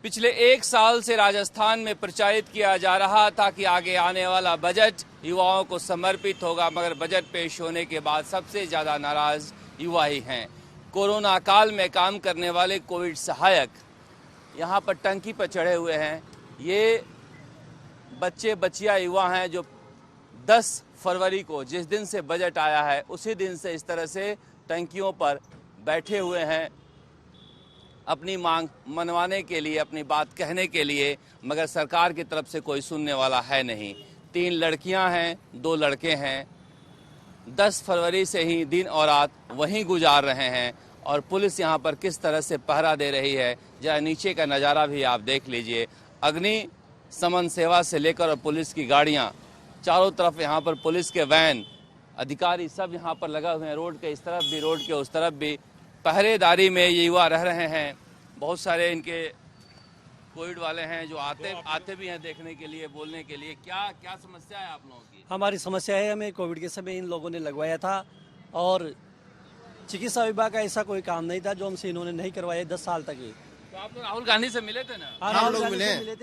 पिछले 1 साल से राजस्थान में प्रचारित किया जा रहा था कि आगे आने वाला बजट युवाओं को समर्पित होगा, मगर बजट पेश होने के बाद सबसे ज़्यादा नाराज युवा ही हैं। कोरोना काल में काम करने वाले कोविड सहायक यहाँ पर टंकी पर चढ़े हुए हैं। ये बच्चे बच्चियाँ युवा हैं जो 10 फरवरी को जिस दिन से बजट आया है उसी दिन से इस तरह से टंकियों पर बैठे हुए हैं अपनी मांग मनवाने के लिए, अपनी बात कहने के लिए, मगर सरकार की तरफ से कोई सुनने वाला है नहीं। 3 लड़कियां हैं, 2 लड़के हैं। 10 फरवरी से ही दिन और रात वहीं गुजार रहे हैं और पुलिस यहां पर किस तरह से पहरा दे रही है, जरा नीचे का नज़ारा भी आप देख लीजिए। अग्नि शमन सेवा से लेकर और पुलिस की गाड़ियां चारों तरफ, यहाँ पर पुलिस के वैन, अधिकारी सब यहाँ पर लगा हुए हैं। रोड के इस तरफ भी, रोड के उस तरफ भी पहरेदारी में ये युवा रह रहे हैं। बहुत सारे इनके कोविड वाले हैं जो आते भी हैं देखने के लिए, बोलने के लिए। क्या समस्या है आप लोगों की? हमारी समस्या है, हमें कोविड के समय इन लोगों ने लगवाया था और चिकित्सा विभाग का ऐसा कोई काम नहीं था जो हमसे इन्होंने नहीं करवाया 10 साल तक ही। तो आप राहुल गांधी से मिले थे ना? हाँ, राहुल गांधी से मिले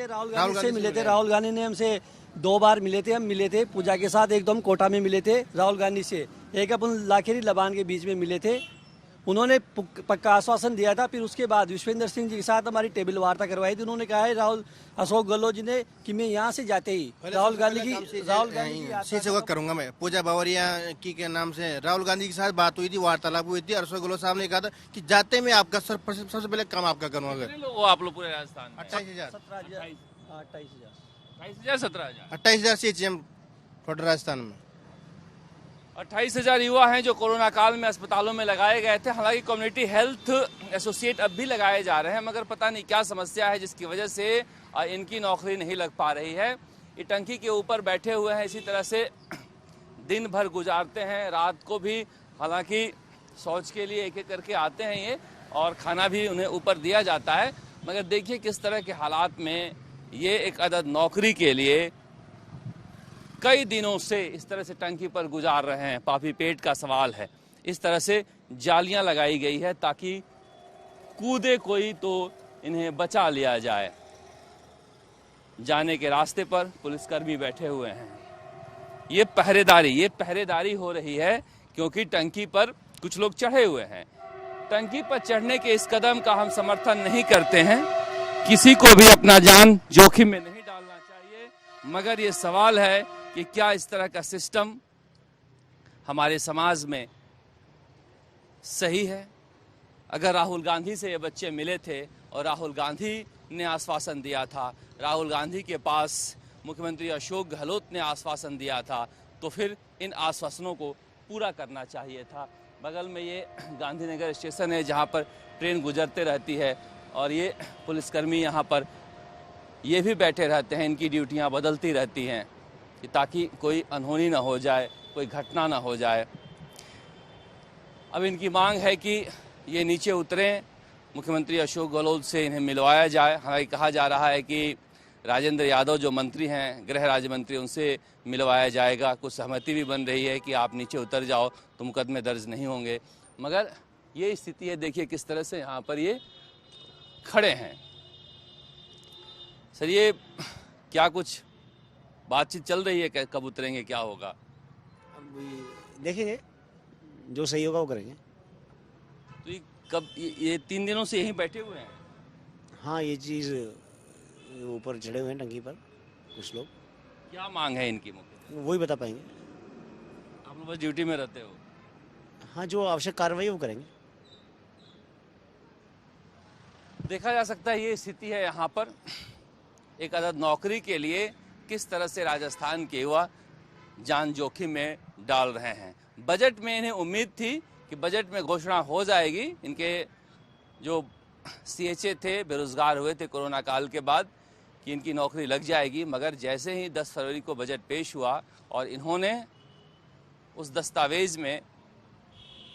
थे। राहुल गांधी ने हमसे 2 बार मिले थे। हम मिले थे पूजा के साथ, एकदम कोटा में मिले थे राहुल गांधी से। एक अपन लाखेरी लबान के बीच में मिले थे। उन्होंने पक्का आश्वासन दिया था। फिर उसके बाद विश्वेंद्र सिंह जी के साथ हमारी टेबल वार्ता करवाई थी। उन्होंने कहा है अशोक गहलोत जी ने कि मैं यहाँ से जाते ही राहुल गांधी से वर्क करूंगा। मैं पूजा बावरिया की के नाम से राहुल गांधी के साथ बात हुई थी, वार्तालाप हुई थी। अशोक गहलोत साहब ने कहा था कि जाते में आपका सबसे पहले काम आपका करूंगा। आप लोग पूरे राजस्थान में 28,000 CHM राजस्थान में 28,000 युवा हैं जो कोरोना काल में अस्पतालों में लगाए गए थे। हालांकि कम्युनिटी हेल्थ एसोसिएट अब भी लगाए जा रहे हैं, मगर पता नहीं क्या समस्या है जिसकी वजह से इनकी नौकरी नहीं लग पा रही है। ये टंकी के ऊपर बैठे हुए हैं, इसी तरह से दिन भर गुजारते हैं, रात को भी। हालांकि शौच के लिए एक एक करके आते हैं ये, और खाना भी उन्हें ऊपर दिया जाता है। मगर देखिए किस तरह के हालात में ये एक अदद नौकरी के लिए कई दिनों से इस तरह से टंकी पर गुजार रहे हैं। पापी पेट का सवाल है। इस तरह से जालियां लगाई गई है ताकि कूदे कोई तो इन्हें बचा लिया जाए। जाने के रास्ते पर पुलिसकर्मी बैठे हुए हैं। ये पहरेदारी हो रही है क्योंकि टंकी पर कुछ लोग चढ़े हुए हैं। टंकी पर चढ़ने के इस कदम का हम समर्थन नहीं करते हैं। किसी को भी अपना जान जोखिम में नहीं डालना चाहिए, मगर ये सवाल है कि क्या इस तरह का सिस्टम हमारे समाज में सही है? अगर राहुल गांधी से ये बच्चे मिले थे और राहुल गांधी ने आश्वासन दिया था, राहुल गांधी के पास मुख्यमंत्री अशोक गहलोत ने आश्वासन दिया था, तो फिर इन आश्वासनों को पूरा करना चाहिए था। बगल में ये गांधीनगर स्टेशन है जहाँ पर ट्रेन गुजरते रहती है और ये पुलिसकर्मी यहाँ पर ये भी बैठे रहते हैं। इनकी ड्यूटियाँ बदलती रहती हैं ताकि कोई अनहोनी ना हो जाए, कोई घटना ना हो जाए। अब इनकी मांग है कि ये नीचे उतरें, मुख्यमंत्री अशोक गहलोत से इन्हें मिलवाया जाए। हालांकि कहा जा रहा है कि राजेंद्र यादव जो मंत्री हैं, गृह राज्य मंत्री, उनसे मिलवाया जाएगा। कुछ सहमति भी बन रही है कि आप नीचे उतर जाओ तो मुकदमे दर्ज नहीं होंगे। मगर ये स्थिति है, देखिए किस तरह से यहाँ पर ये खड़े हैं। सर, ये क्या कुछ बातचीत चल रही है? कब उतरेंगे, क्या होगा? अब देखेंगे, जो सही होगा वो करेंगे। तो ये 3 दिनों से यहीं बैठे हुए हैं? हाँ, ये चीज़ ऊपर चढ़े हुए हैं टंकी पर कुछ लोग। क्या मांग है इनकी मुख्य? वही बता पाएंगे। आप लोग बस ड्यूटी में रहते हो? हाँ, जो आवश्यक कार्रवाई वो करेंगे। देखा जा सकता है ये स्थिति है यहाँ पर। एक अदद नौकरी के लिए किस तरह से राजस्थान के युवा जान जोखिम में डाल रहे हैं। बजट में इन्हें उम्मीद थी कि बजट में घोषणा हो जाएगी। इनके जो CHA थे, बेरोजगार हुए थे कोरोना काल के बाद, कि इनकी नौकरी लग जाएगी। मगर जैसे ही 10 फरवरी को बजट पेश हुआ और इन्होंने उस दस्तावेज में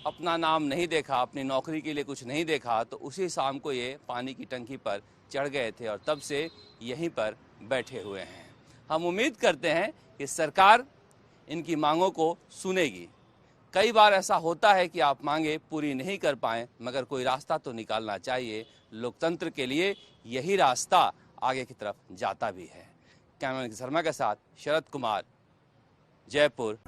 अपना नाम नहीं देखा, अपनी नौकरी के लिए कुछ नहीं देखा, तो उसी शाम को ये पानी की टंकी पर चढ़ गए थे और तब से यहीं पर बैठे हुए हैं। हम उम्मीद करते हैं कि सरकार इनकी मांगों को सुनेगी। कई बार ऐसा होता है कि आप मांगे पूरी नहीं कर पाएं, मगर कोई रास्ता तो निकालना चाहिए। लोकतंत्र के लिए यही रास्ता आगे की तरफ जाता भी है। कैमरामैन शर्मा के साथ शरद कुमार, जयपुर।